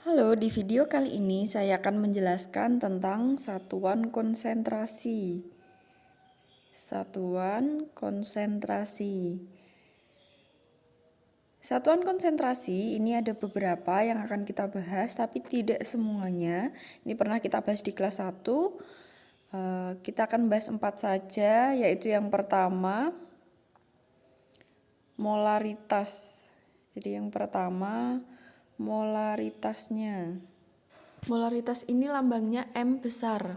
Halo, di video kali ini saya akan menjelaskan tentang satuan konsentrasi. Satuan konsentrasi. Satuan konsentrasi ini ada beberapa yang akan kita bahas, tapi tidak semuanya. Ini pernah kita bahas di kelas 1. Kita akan bahas 4 saja, yaitu yang pertama, molaritas. Jadi yang pertama, molaritasnya. Molaritas ini lambangnya M besar.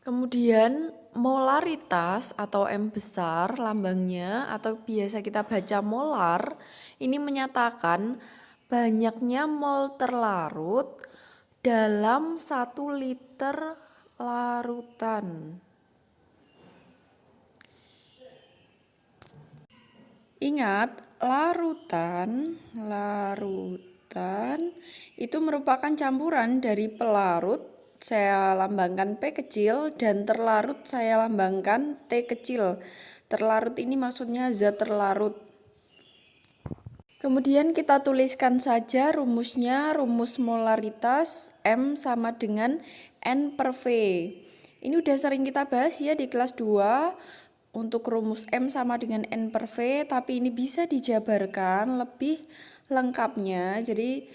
Kemudian molaritas atau M besar lambangnya atau biasa kita baca molar ini menyatakan banyaknya mol terlarut dalam 1 liter larutan. Ingat, larutan itu merupakan campuran dari pelarut, saya lambangkan P kecil, dan terlarut saya lambangkan T kecil. Terlarut ini maksudnya zat terlarut. Kemudian kita tuliskan saja rumusnya, rumus molaritas M sama dengan N per V. Ini udah sering kita bahas ya di kelas 2 untuk rumus M sama dengan N per V, tapi ini bisa dijabarkan lebih lengkapnya. Jadi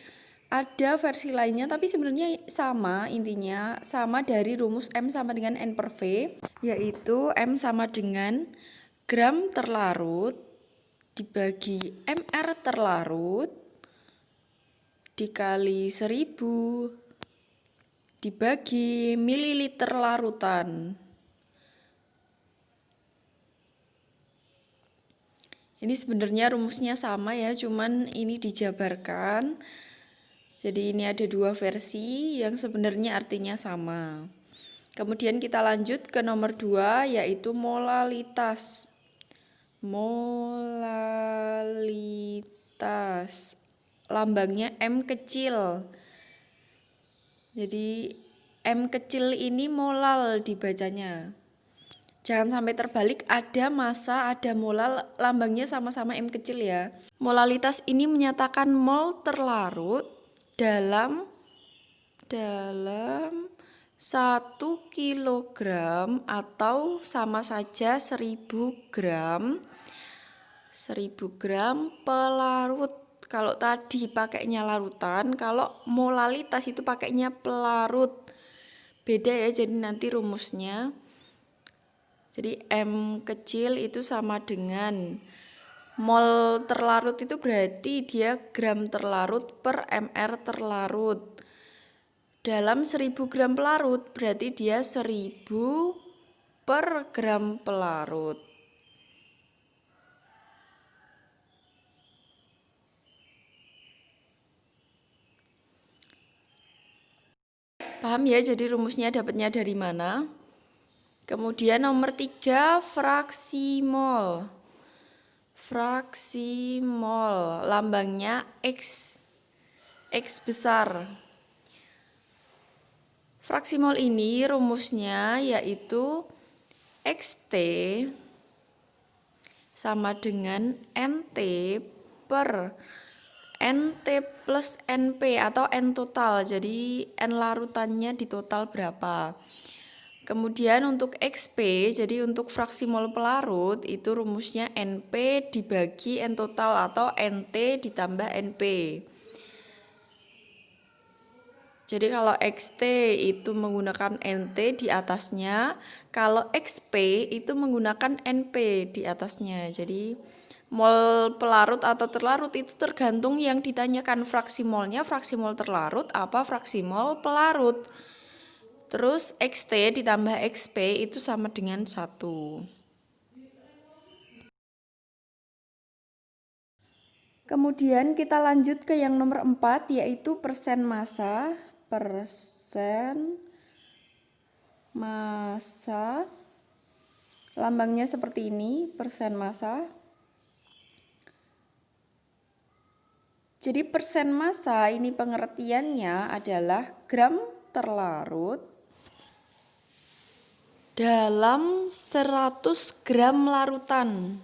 ada versi lainnya tapi sebenarnya sama, intinya sama dari rumus M sama dengan N per V, yaitu M sama dengan gram terlarut dibagi MR terlarut dikali 1000 dibagi mililiter larutan. Ini sebenarnya rumusnya sama ya, cuman ini dijabarkan. Jadi ini ada 2 versi yang sebenarnya artinya sama. Kemudian kita lanjut ke nomor 2 yaitu molalitas. Molalitas. Lambangnya M kecil. Jadi M kecil ini molal dibacanya. Jangan sampai terbalik, ada massa, ada molal, lambangnya sama-sama M kecil ya. Molalitas ini menyatakan mol terlarut dalam 1 kilogram atau sama saja 1000 gram pelarut. Kalau tadi pakainya larutan, kalau molalitas itu pakainya pelarut. Beda ya, jadi nanti rumusnya. Jadi M kecil itu sama dengan mol terlarut itu berarti dia gram terlarut per MR terlarut. Dalam 1000 gram pelarut berarti dia 1000 per gram pelarut. Paham ya, jadi rumusnya dapatnya dari mana? Kemudian nomor 3, fraksi mol. Fraksi mol, lambangnya X. X besar. Fraksi mol ini rumusnya yaitu XT sama dengan NT per NT plus NP atau N total. Jadi N larutannya di total berapa. Kemudian untuk XP, jadi untuk fraksi mol pelarut itu rumusnya NP dibagi N total atau NT ditambah NP. Jadi kalau XT itu menggunakan NT di atasnya, kalau XP itu menggunakan NP di atasnya. Jadi mol pelarut atau terlarut itu tergantung yang ditanyakan fraksi molnya, fraksi mol terlarut apa fraksi mol pelarut. Terus XT ditambah XP itu sama dengan 1. Kemudian kita lanjut ke yang nomor 4 yaitu persen massa. Persen massa. Lambangnya seperti ini, persen massa. Jadi persen massa ini pengertiannya adalah gram terlarut dalam 100 gram larutan.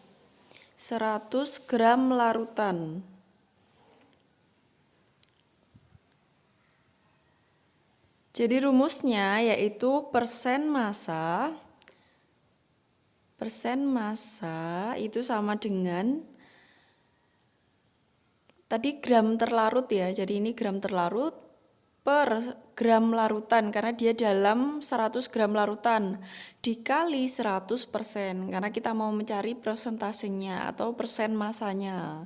100 gram larutan. Jadi rumusnya yaitu persen massa itu sama dengan tadi gram terlarut ya. Jadi ini gram terlarut per gram larutan karena dia dalam 100 gram larutan dikali 100% karena kita mau mencari persentasenya atau persen masanya.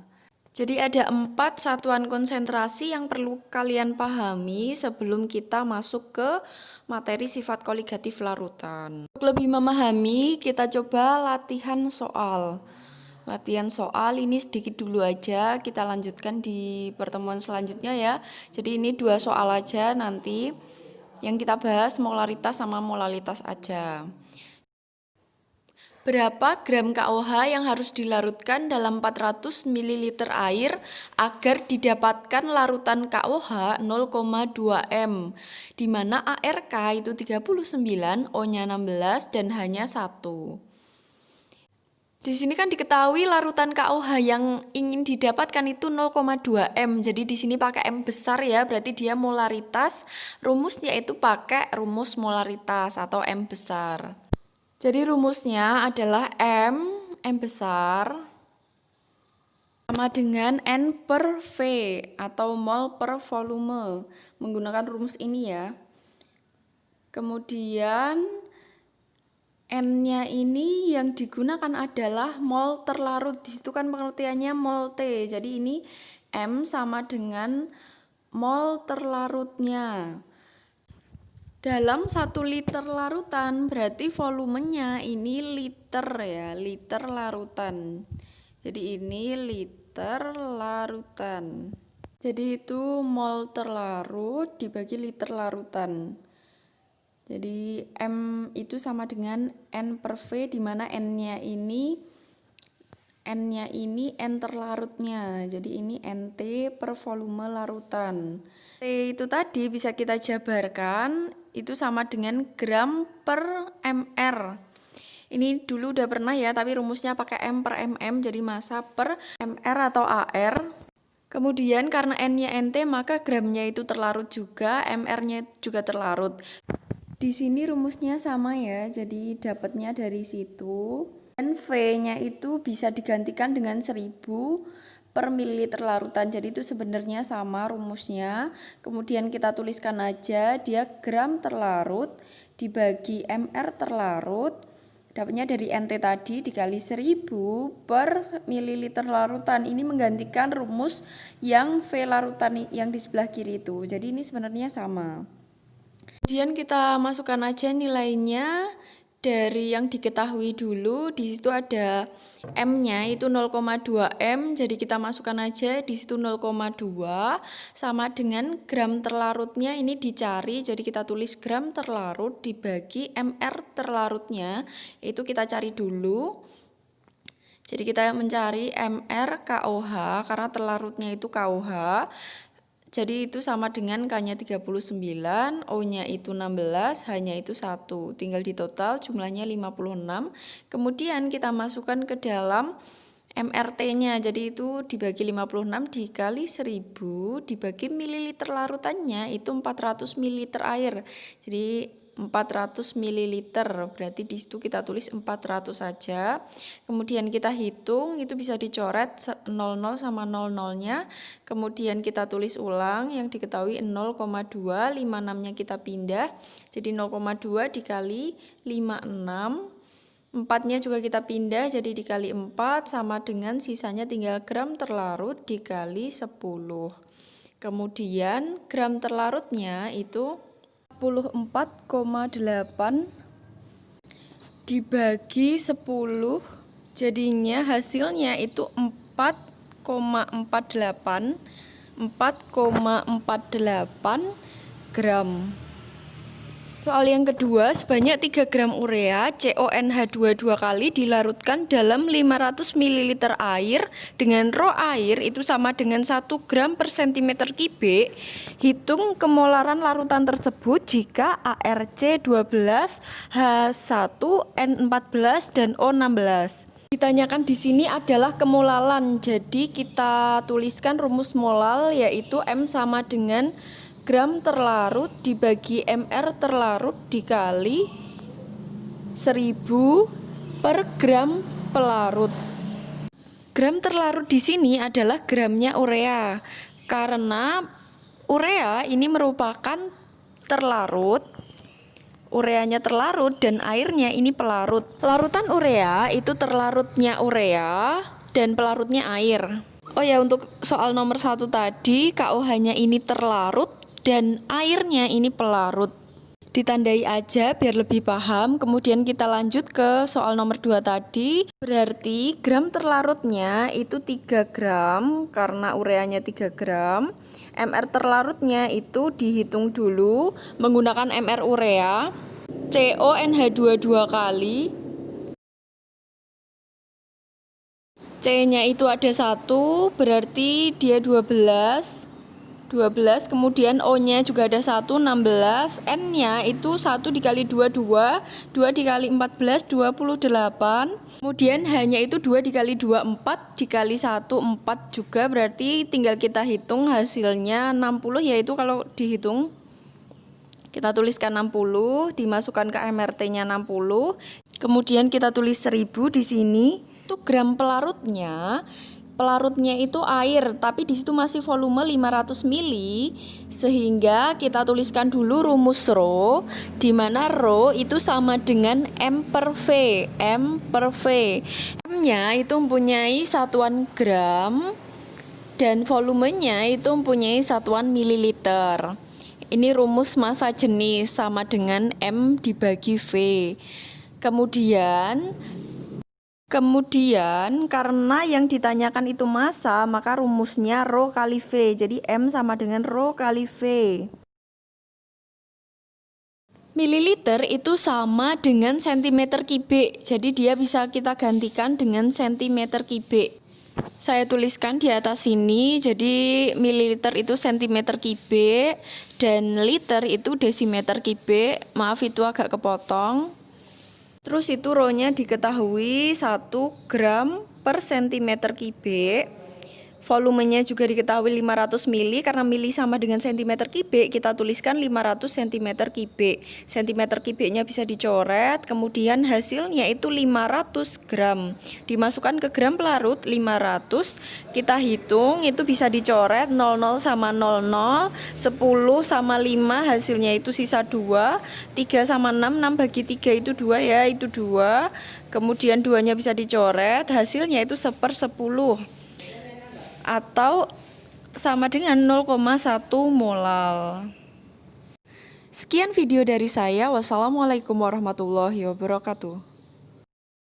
Jadi ada 4 satuan konsentrasi yang perlu kalian pahami sebelum kita masuk ke materi sifat koligatif larutan. Untuk lebih memahami, kita coba latihan soal. Latihan soal ini sedikit dulu aja, kita lanjutkan di pertemuan selanjutnya ya. Jadi ini 2 soal aja nanti yang kita bahas molaritas sama molalitas aja. Berapa gram KOH yang harus dilarutkan dalam 400 ml air agar didapatkan larutan KOH 0,2 m, di mana ARK itu 39, O-nya 16 dan H-nya 1. Di sini kan diketahui larutan KOH yang ingin didapatkan itu 0,2 m. Jadi di sini pakai M besar ya, berarti dia molaritas. Rumusnya itu pakai rumus molaritas atau M besar. Jadi rumusnya adalah M besar sama dengan N per V atau mol per volume. Menggunakan rumus ini ya. Kemudian N-nya ini yang digunakan adalah mol terlarut. Di situ kan pengertiannya mol T. Jadi ini M sama dengan mol terlarutnya. Dalam 1 liter larutan berarti volumenya ini liter ya, liter larutan. Jadi ini liter larutan. Jadi itu mol terlarut dibagi liter larutan. Jadi M itu sama dengan N per V, di mana N-nya ini N terlarutnya. Jadi ini NT per volume larutan. T itu tadi bisa kita jabarkan itu sama dengan gram per mr. Ini dulu udah pernah ya, tapi rumusnya pakai M per mm, jadi massa per mr atau AR. Kemudian karena N-nya NT maka gramnya itu terlarut juga, mr-nya juga terlarut. Di sini rumusnya sama ya, jadi dapatnya dari situ. Dan V-nya itu bisa digantikan dengan 1000 per mililiter larutan. Jadi itu sebenarnya sama rumusnya. Kemudian kita tuliskan aja dia gram terlarut dibagi mr terlarut. Dapatnya dari NT tadi dikali 1000 per mililiter larutan. Ini menggantikan rumus yang V larutan yang di sebelah kiri itu. Jadi ini sebenarnya sama. Kemudian kita masukkan aja nilainya dari yang diketahui dulu. Di situ ada M-nya itu 0,2 m, jadi kita masukkan aja di situ 0,2 sama dengan gram terlarutnya ini dicari. Jadi kita tulis gram terlarut dibagi mr terlarutnya, itu kita cari dulu. Jadi kita mencari mr KOH karena terlarutnya itu KOH. Jadi itu sama dengan K-nya 39, O-nya itu 16, H-nya itu 1. Tinggal di total jumlahnya 56. Kemudian kita masukkan ke dalam MRT-nya. Jadi itu dibagi 56 dikali 1000 dibagi mililiter larutannya itu 400 ml air. Jadi 400 ml, berarti di situ kita tulis 400 saja. Kemudian kita hitung, itu bisa dicoret 00 sama 00-nya. Kemudian kita tulis ulang yang diketahui 0,2, 56-nya kita pindah. Jadi 0,2 dikali 56. 4-nya juga kita pindah, jadi dikali 4 sama dengan sisanya tinggal gram terlarut dikali 10. Kemudian gram terlarutnya itu 44,8 dibagi 10, jadinya hasilnya itu 4,48 gram. Soal yang kedua, sebanyak 3 gram urea CONH2 2 kali dilarutkan dalam 500 ml air dengan rho air itu sama dengan 1 gram per cm kubik. Hitung kemolaran larutan tersebut jika ARC 12, H1, N14 dan O16. Ditanyakan di sini adalah kemolalan. Jadi kita tuliskan rumus molal yaitu M sama dengan gram terlarut dibagi mr terlarut dikali 1000 per gram pelarut. Gram terlarut di sini adalah gramnya urea, karena urea ini merupakan terlarut, ureanya terlarut dan airnya ini pelarut. Larutan urea itu terlarutnya urea dan pelarutnya air. Oh ya, untuk soal nomor 1 tadi KOH-nya ini terlarut dan airnya ini pelarut. Ditandai aja biar lebih paham. Kemudian kita lanjut ke soal nomor 2 tadi. Berarti gram terlarutnya itu 3 gram karena ureanya 3 gram. MR terlarutnya itu dihitung dulu menggunakan MR urea. CONH2 2 kali. C-nya itu ada 1, berarti dia 12, kemudian O-nya juga ada 1, 16, N-nya itu 1 dikali 2, 2 dikali 14, 28, kemudian H-nya itu 2 dikali 2, 4, dikali 1, 4 juga, berarti tinggal kita hitung hasilnya 60, yaitu kalau dihitung kita tuliskan 60, dimasukkan ke MRT-nya 60, kemudian kita tulis 1000 di sini. Untuk gram pelarutnya itu air, tapi di situ masih volume 500 ml, sehingga kita tuliskan dulu rumus Rho, di mana Rho itu sama dengan M per V. M-nya itu mempunyai satuan gram dan volumenya itu mempunyai satuan mililiter. Ini rumus massa jenis sama dengan M dibagi V. Kemudian karena yang ditanyakan itu massa, maka rumusnya Rho kali V. Jadi M sama dengan Rho kali V. Mililiter itu sama dengan centimeter kubik. Jadi dia bisa kita gantikan dengan centimeter kubik. Saya tuliskan di atas sini. Jadi mililiter itu centimeter kubik dan liter itu desimeter kubik. Maaf itu agak kepotong. Terus itu Rho-nya diketahui 1 gram per centimeter kubik. Volumenya juga diketahui 500 mili, karena mili sama dengan centimeter kubik, kita tuliskan 500 cm kubik. Centimeter kubiknya bisa dicoret, kemudian hasilnya itu 500 gram. Dimasukkan ke gram pelarut 500, kita hitung itu bisa dicoret 00 sama 00, 10 sama 5 hasilnya itu sisa 2, 3 sama 6, 6 bagi 3 itu 2 ya, itu 2. Kemudian 2-nya bisa dicoret, hasilnya itu 1/10. Atau sama dengan 0,1 molal. Sekian video dari saya. Wassalamualaikum warahmatullahi wabarakatuh.